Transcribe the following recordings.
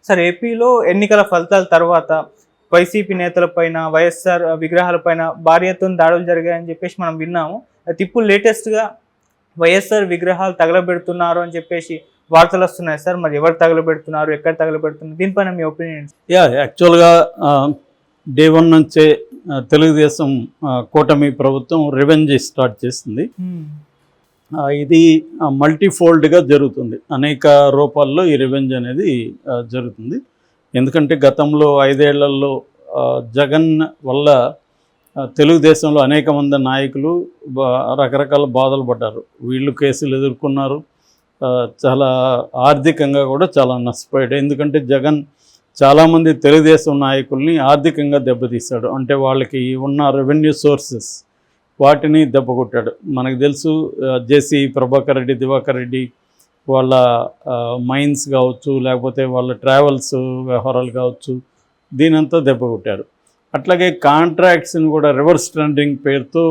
Sir ఏపీలో ఎన్నికల ఫలితాల తర్వాత వైసీపీ నేతలపైన, వైఎస్ఆర్ విగ్రహాలపైన భారీ ఎత్తున దాడులు జరిగాయని చెప్పేసి మనం విన్నాము. అయితే ఇప్పుడు లేటెస్ట్‌గా వైఎస్ఆర్ విగ్రహాలు తగలబెడుతున్నారు అని చెప్పేసి వార్తలు వస్తున్నాయి సార్. మరి ఎవరు తగలబెడుతున్నారు? ఎక్కడ తగలబెడుతున్నారు? దీనిపైన మీ ఒపీనియన్? యాక్చువల్గా డే 1 నుంచే తెలుగుదేశం కూటమి ప్రభుత్వం రివెంజ్ స్టార్ట్ చేసింది. ఇది మల్టీఫోల్డ్గా జరుగుతుంది. అనేక రూపాల్లో ఈ రివెంజ్ అనేది జరుగుతుంది. ఎందుకంటే గతంలో 5 ఏళ్లలో జగన్ వల్ల తెలుగుదేశంలో అనేక మంది నాయకులు రకరకాల బాధలు పడ్డారు. వీళ్ళు కేసులు ఎదుర్కొన్నారు. చాలా ఆర్థికంగా కూడా చాలా నష్టపోయాడు. ఎందుకంటే జగన్ చాలామంది తెలుగుదేశం నాయకుల్ని ఆర్థికంగా దెబ్బతీశాడు. అంటే వాళ్ళకి ఉన్న రెవెన్యూ సోర్సెస్ వాటిని దెబ్బకొట్టాడు. మనకు తెలుసు జేసీ ప్రభాకర్ రెడ్డి, దివాకర్ రెడ్డి వాళ్ళ మైన్స్ కావచ్చు, లేకపోతే వాళ్ళ ట్రావెల్స్ వ్యవహారాలు కావచ్చు, దీనంతా దెబ్బకొట్టారు. అట్లాగే కాంట్రాక్ట్స్ని కూడా రివర్స్ టెండరింగ్ పేరుతో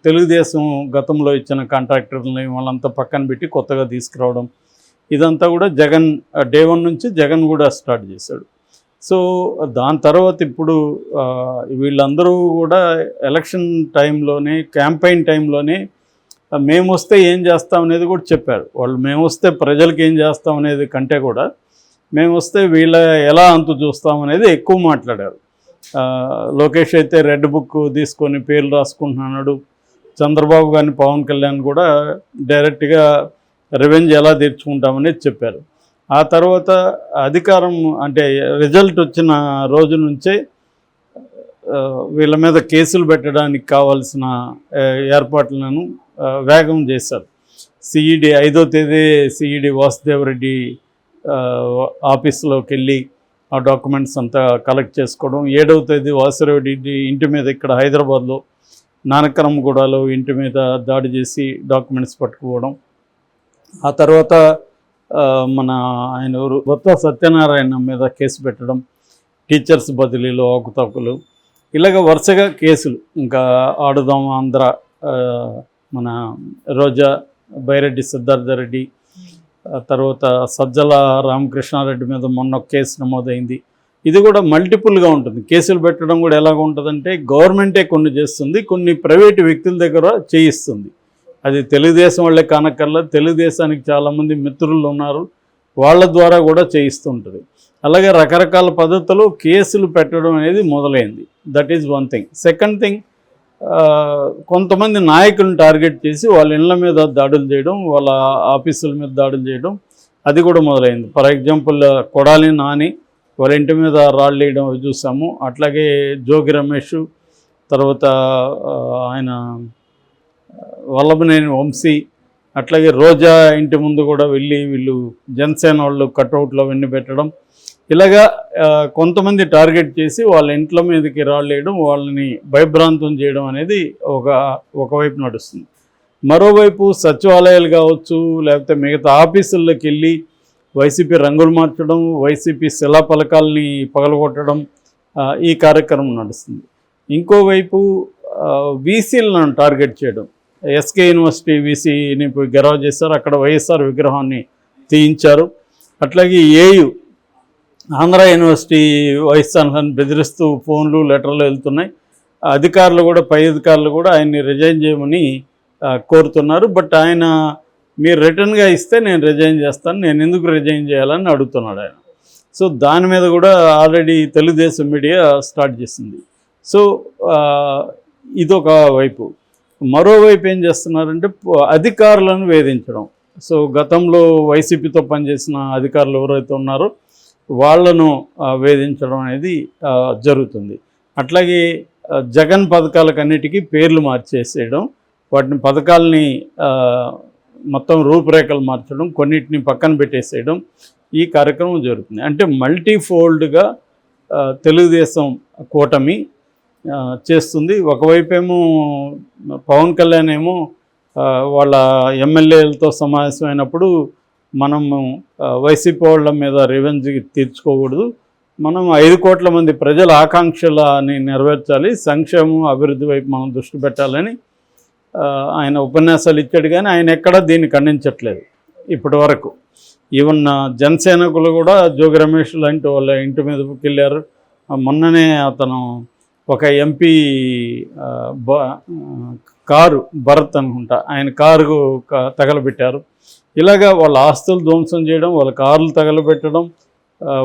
తెలుగుదేశం గతంలో ఇచ్చిన కాంట్రాక్టర్లని వాళ్ళంతా పక్కన పెట్టి కొత్తగా తీసుకురావడం, ఇదంతా కూడా జగన్ డే 1 నుంచి జగన్ కూడా స్టార్ట్ చేశాడు. సో దాని తర్వాత ఇప్పుడు వీళ్ళందరూ కూడా ఎలక్షన్ టైంలోనే, క్యాంపెయిన్ టైంలోనే మేము వస్తే ఏం చేస్తాం అనేది కూడా చెప్పారు. వాళ్ళు మేము వస్తే ప్రజలకు ఏం చేస్తాం అనేది కంటే కూడా మేము వస్తే వీళ్ళ ఎలా అంతు చూస్తామనేది ఎక్కువ మాట్లాడారు. లోకేష్ అయితే రెడ్ బుక్ తీసుకొని పేర్లు రాసుకుంటున్నాడు. చంద్రబాబు గారిని, పవన్ కళ్యాణ్ కూడా డైరెక్ట్గా రివెంజ్ ఎలా తీర్చుకుంటామనేది చెప్పారు. ఆ తర్వాత అధికారం అంటే రిజల్ట్ వచ్చిన రోజు నుంచే వీళ్ళ మీద కేసులు పెట్టడానికి కావాల్సిన ఏర్పాట్లను వేగం చేశారు. సిఈడి 5వ తేదీ సిఈడి వాసుదేవరెడ్డి ఆఫీస్లోకి వెళ్ళి ఆ డాక్యుమెంట్స్ అంతా కలెక్ట్ చేసుకోవడం. 7వ తేదీ వాసుదేవరెడ్డి ఇంటి మీద ఇక్కడ హైదరాబాద్లో నానక్రమగూడలో ఇంటి మీద దాడి చేసి డాక్యుమెంట్స్ పట్టుకుపోవడం. ఆ తర్వాత మన ఆయన బొత్స సత్యనారాయణ మీద కేసు పెట్టడం, టీచర్స్ బదిలీలో అవకతవకలు, ఇలాగ వరుసగా కేసులు. ఇంకా ఆడుదాం ఆంధ్ర, మన రోజా, బైరెడ్డి సిద్ధార్థరెడ్డి, తర్వాత సజ్జల రామకృష్ణారెడ్డి మీద మొన్న కేసు నమోదైంది. ఇది కూడా మల్టిపుల్గా ఉంటుంది. కేసులు పెట్టడం కూడా ఎలాగ ఉంటుందంటే గవర్నమెంటే కొన్ని చేస్తుంది, కొన్ని ప్రైవేటు వ్యక్తుల దగ్గర చేయిస్తుంది. అది తెలుగుదేశం వాళ్ళే కానక్కర్లా, తెలుగుదేశానికి చాలామంది మిత్రులు ఉన్నారు, వాళ్ళ ద్వారా కూడా చేయిస్తుంటుంది. అలాగే రకరకాల పద్ధతులు కేసులు పెట్టడం అనేది మొదలైంది. That is one thing. Second thing, కొంతమంది నాయకులను టార్గెట్ చేసి వాళ్ళ ఇళ్ళ మీద దాడులు చేయడం, వాళ్ళ ఆఫీసుల మీద దాడులు చేయడం, అది కూడా మొదలైంది. ఫర్ ఎగ్జాంపుల్ కొడాలి నాని వాళ్ళ ఇంటి మీద రాళ్ళు వేయడం చూసాము. అట్లాగే జోగి రమేష్, తర్వాత ఆయన వల్లభనేని వంశీ, అట్లాగే రోజా ఇంటి ముందు కూడా వెళ్ళి వీళ్ళు జనసేన వాళ్ళు కట్అవుట్లు అవన్నీ పెట్టడం, ఇలాగా కొంతమంది టార్గెట్ చేసి వాళ్ళ ఇంట్ల మీదకి రాళ్ళు వేయడం, వాళ్ళని భయభ్రాంతం చేయడం అనేది ఒకవైపు నడుస్తుంది. మరోవైపు సచివాలయాలు కావచ్చు, లేకపోతే మిగతా ఆఫీసుల్లోకి వెళ్ళి వైసీపీ రంగులు మార్చడం, వైసీపీ శిలాఫలకాలని పగలగొట్టడం, ఈ కార్యక్రమం నడుస్తుంది. ఇంకోవైపు వీసీలను టార్గెట్ చేయడం. ఎస్కే యూనివర్సిటీ వీసీని గెరవ చేశారు, అక్కడ వైఎస్ఆర్ విగ్రహాన్ని తీయించారు. అట్లాగే ఏయు ఆంధ్ర యూనివర్సిటీ వైస్ ఛాన్సలర్ని బెదిరిస్తూ ఫోన్లు, లెటర్లు వెళ్తున్నాయి. అధికారులు కూడా, పై అధికారులు కూడా ఆయన్ని రిజైన్ చేయమని కోరుతున్నారు. బట్ ఆయన మీరు రిటర్న్గా ఇస్తే నేను రిజైన్ చేస్తాను, నేను ఎందుకు రిజైన్ చేయాలని అడుగుతున్నాడు ఆయన. సో దాని మీద కూడా ఆల్రెడీ తెలుగుదేశం మీడియా స్టార్ట్ చేసింది. సో ఇదొక వైపు. మరోవైపు ఏం చేస్తున్నారంటే అధికారులను వేధించడం. సో గతంలో వైసీపీతో పనిచేసిన అధికారులు ఎవరైతే ఉన్నారో వాళ్లను వేధించడం అనేది జరుగుతుంది. అట్లాగే జగన్ పథకాలకన్నిటికీ పేర్లు మార్చేసేయడం, వాటిని పథకాలని మొత్తం రూపురేఖలు మార్చడం, కొన్నిటిని పక్కన పెట్టేసేయడం, ఈ కార్యక్రమం జరుగుతుంది. అంటే మల్టీఫోల్డ్గా తెలుగుదేశం కూటమి చేస్తుంది. ఒకవైపేమో పవన్ కళ్యాణ్ ఏమో వాళ్ళ ఎమ్మెల్యేలతో సమావేశమైనప్పుడు మనము వైసీపీ వాళ్ళ మీద రివెంజ్ తీర్చుకోకూడదు, మనం 5 కోట్ల మంది ప్రజల ఆకాంక్షలని నెరవేర్చాలి, సంక్షేమం అభివృద్ధి వైపు మనం దృష్టి పెట్టాలని ఆయన ఉపన్యాసాలు ఇచ్చాడు. కానీ ఆయన ఎక్కడా దీన్ని ఖండించట్లేదు ఇప్పటి వరకు. ఈవెన్ జనసేనకులు కూడా జోగి రమేష్ లాంటి వాళ్ళ ఇంటి మీదకి వెళ్ళారు. మొన్ననే అతను ఒక ఎంపీ కారు భరత్ అనుకుంటా, ఆయన కారు తగలబెట్టారు. ఇలాగా వాళ్ళ ఆస్తులు ధ్వంసం చేయడం, వాళ్ళ కార్లు తగలబెట్టడం,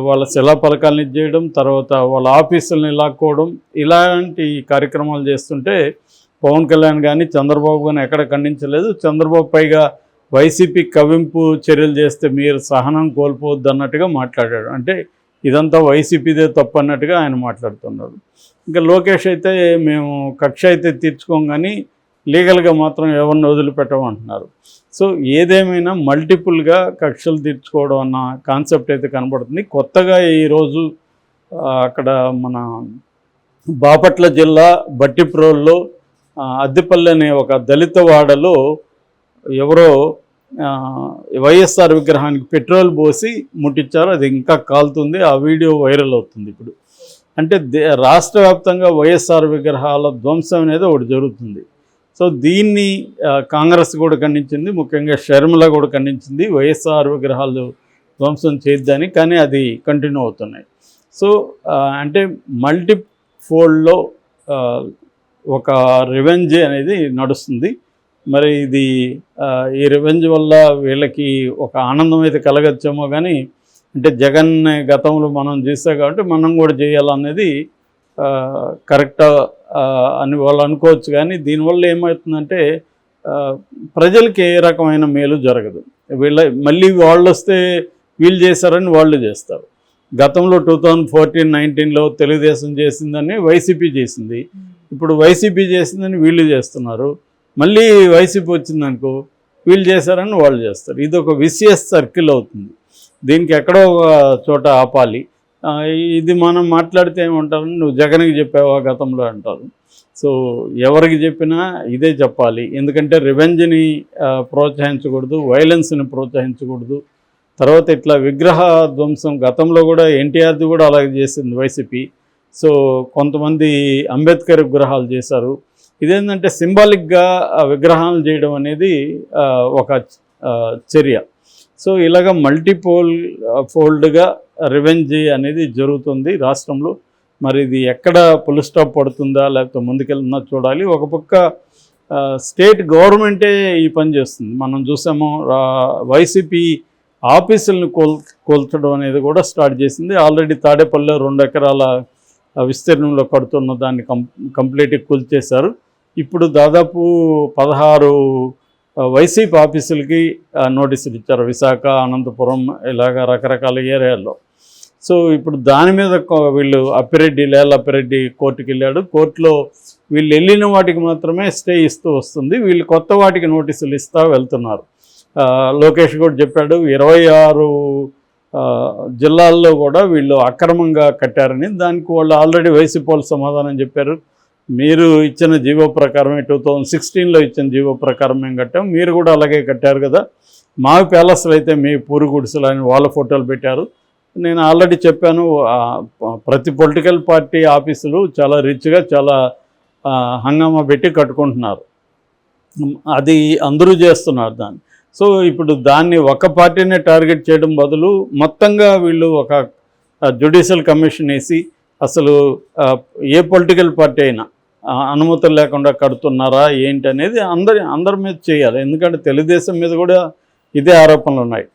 వాళ్ళ శిలాఫలకాలను చేయడం, తర్వాత వాళ్ళ ఆఫీసుల్ని లాక్కోవడం, ఇలాంటి కార్యక్రమాలు చేస్తుంటే పవన్ కళ్యాణ్ కానీ చంద్రబాబు కానీ ఎక్కడ ఖండించలేదు. చంద్రబాబు పైగా వైసీపీ కవింపు చర్యలు చేస్తే మీరు సహనం కోల్పోవద్దు అన్నట్టుగా మాట్లాడాడు. అంటే ఇదంతా వైసీపీదే తప్పు అన్నట్టుగా ఆయన మాట్లాడుతున్నాడు. ఇంకా లోకేష్ అయితే మేము కక్ష అయితే తీర్చుకోం కానీ లీగల్గా మాత్రం ఎవరిని వదిలిపెట్టమంటున్నారు. సో ఏదేమైనా మల్టిపుల్గా కక్షలు తీర్చుకోవడం అన్న కాన్సెప్ట్ అయితే కనబడుతుంది. కొత్తగా ఈరోజు అక్కడ మన బాపట్ల జిల్లా బట్టిప్రోల్లో అద్దెపల్లి అనే ఒక దళిత వాడలో ఎవరో వైఎస్ఆర్ విగ్రహానికి పెట్రోల్ పోసి ముట్టించారు. అది ఇంకా కాలుతుంది. ఆ వీడియో వైరల్ అవుతుంది ఇప్పుడు. అంటే రాష్ట్ర వ్యాప్తంగా వైఎస్ఆర్ విగ్రహాల ధ్వంసం అనేది ఒకటి జరుగుతుంది. సో దీన్ని కాంగ్రెస్ కూడా ఖండించింది, ముఖ్యంగా షర్మిల కూడా ఖండించింది. వైఎస్ఆర్ విగ్రహాలు ధ్వంసం చేయొద్దని, కానీ అది కంటిన్యూ అవుతున్నాయి. సో అంటే మల్టీఫోల్డ్లో ఒక రివెంజ్ అనేది నడుస్తుంది. మరి ఇది ఈ రివెంజ్ వల్ల వీళ్ళకి ఒక ఆనందం అయితే కలగచ్చేమో, కానీ అంటే జగన్ గతంలో మనం చేస్తాం కాబట్టి మనం కూడా చేయాలనేది కరెక్ట్ అని వాళ్ళు అనుకోవచ్చు. కానీ దీనివల్ల ఏమవుతుందంటే ప్రజలకి ఏ రకమైన మేలు జరగదు. మళ్ళీ వాళ్ళు వస్తే వీళ్ళు చేశారని వాళ్ళు చేస్తారు. గతంలో 2014-19లో తెలుగుదేశం చేసిందని వైసీపీ చేసింది, ఇప్పుడు వైసీపీ చేసిందని వీళ్ళు చేస్తున్నారు. మళ్ళీ వైసీపీ వచ్చిందనుకో వీళ్ళు చేశారని వాళ్ళు చేస్తారు. ఇది ఒక విసియస్ సర్కిల్ అవుతుంది. దీనికి ఎక్కడో ఒక చోట ఆపాలి. ఇది మనం మాట్లాడితే ఏమంటారు, నువ్వు జగన్కి చెప్పావా గతంలో అంటారు. సో ఎవరికి చెప్పినా ఇదే చెప్పాలి. ఎందుకంటే రివెంజ్ని ప్రోత్సహించకూడదు, వైలెన్స్ని ప్రోత్సహించకూడదు. తర్వాత ఇట్లా విగ్రహ ధ్వంసం గతంలో కూడా ఎన్టీఆర్ది కూడా అలాగే చేసింది వైసీపీ. సో కొంతమంది అంబేద్కర్ విగ్రహాలు చేశారు. ఇదేంటంటే సింబాలిక్గా విగ్రహాలు చేయడం అనేది ఒక చర్య. సో ఇలాగ ఫోల్డ్గా రివెంజ్ అనేది జరుగుతుంది రాష్ట్రంలో. మరి ఇది ఎక్కడ పుల్ స్టాప్ పడుతుందా లేకపోతే ముందుకెళ్తుందా చూడాలి. ఒక పక్క స్టేట్ గవర్నమెంటే ఈ పని చేస్తుంది. మనం చూసాము వైసీపీ ఆఫీసులను కోల్చడం అనేది కూడా స్టార్ట్ చేసింది. ఆల్రెడీ తాడేపల్లిలో 2 ఎకరాల విస్తీర్ణంలో కడుతున్న దాన్ని కంప్లీట్గా కూల్చేశారు. ఇప్పుడు దాదాపు 16 వైసీపీ ఆఫీసులకి నోటీసులు ఇచ్చారు, విశాఖ, అనంతపురం, ఇలాగ రకరకాల ఏరియాల్లో. సో ఇప్పుడు దాని మీద వీళ్ళు లేల అప్పిరెడ్డి కోర్టుకి వెళ్ళాడు. కోర్టులో వీళ్ళు వెళ్ళిన వాటికి మాత్రమే స్టే ఇస్తూ వస్తుంది, వీళ్ళు కొత్త వాటికి నోటీసులు ఇస్తూ వెళ్తున్నారు. లోకేష్ కూడా చెప్పాడు 26 జిల్లాల్లో కూడా వీళ్ళు అక్రమంగా కట్టారని. దానికి వాళ్ళు ఆల్రెడీ వైసీపీ వాళ్ళు సమాధానం చెప్పారు. మీరు ఇచ్చిన జీవో ప్రకారమే 2016లో ఇచ్చిన జీవో ప్రకారం మేము కట్టాం, మీరు కూడా అలాగే కట్టారు కదా, మా ప్యాలెస్లు అయితే మీ పూరి గుడిసెలు అని వాళ్ళ ఫోటోలు పెట్టారు. నేను ఆల్రెడీ చెప్పాను, ప్రతి పొలిటికల్ పార్టీ ఆఫీసులు చాలా రిచ్గా చాలా హంగామా పెట్టి కట్టుకుంటున్నారు, అది అందరూ చేస్తున్నారు దాన్ని. సో ఇప్పుడు దాన్ని ఒక పార్టీనే టార్గెట్ చేయడం బదులు మొత్తంగా వీళ్ళు ఒక జ్యుడిషియల్ కమిషన్ వేసి అసలు ఏ పొలిటికల్ పార్టీ అయినా అనుమతులు లేకుండా కడుతున్నారా ఏంటి అనేది అందరి మీద చేయాలి. ఎందుకంటే తెలుగుదేశం మీద కూడా ఇదే ఆరోపణలు ఉన్నాయి.